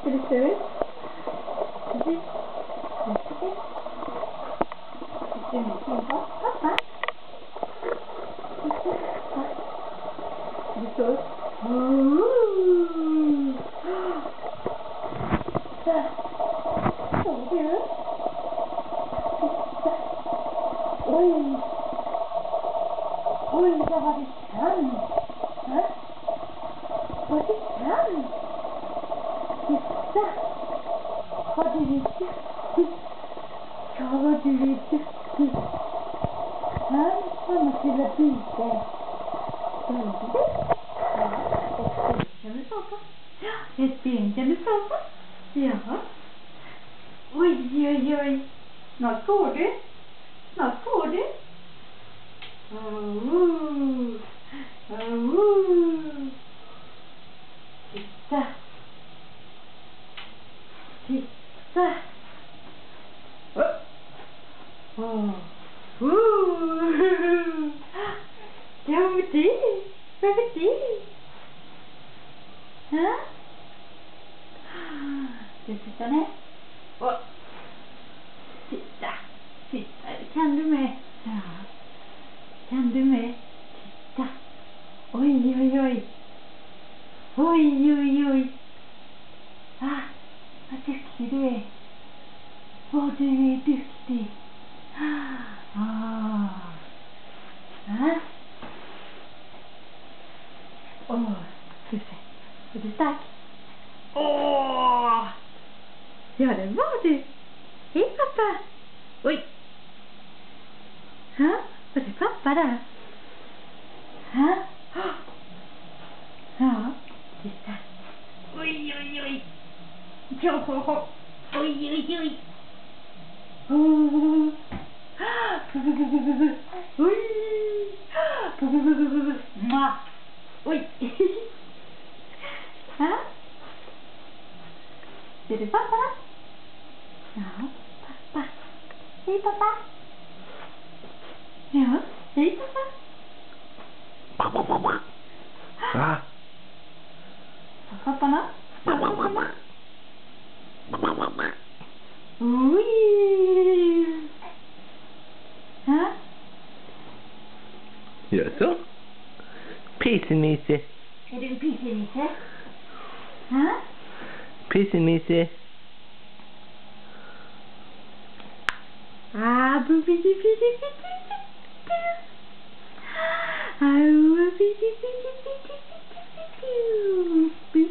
Är du sur? Precis. Sitter du med på? Pappa? Är du sur? Titta. Såg du? Titta. Oj. Oj, vad var det kan? Va? Vad det kan? Titta. Vad du är duktig. Ja, vad du är duktig. Här, mamma trillade byte. Hörde du? Ja, ett ben kan du stå på. Ja, ett ben kan du stå på. Ja. Oj, oj, oj. Snart går du. Snart går du. Titta. Titta. Ja, vad det? Vad är det? Hä? Ska du titta ner? Titta. Titta, kan du med? Ja. Kan du med? Titta. Oj, oj, oj. Oj, oj, oj. Ah, vad duktig du är. Vad du är duktig. Ah. Ah. Åh, ska vi se. Är du stark? Åh! Ja, det var du. Hej, pappa. Oj. Ha? Var det pappa där? Ha? Ja, titta. Oj, oj, oj. Ja, oj, oj, oj. Oj. Oj. Ha? Är det pappa? Ja, pappa. Hej, pappa. Ja, hej, pappa. Va? Pappa, pappa. Oj. Ha? Gör så. Pissemisse. Är du en pissenisse? Ha? Pissemisse. Ah, bubbidi, bidi, bidi, bidi. Ah, bubbidi, bidi, bidi, bidi, bidi.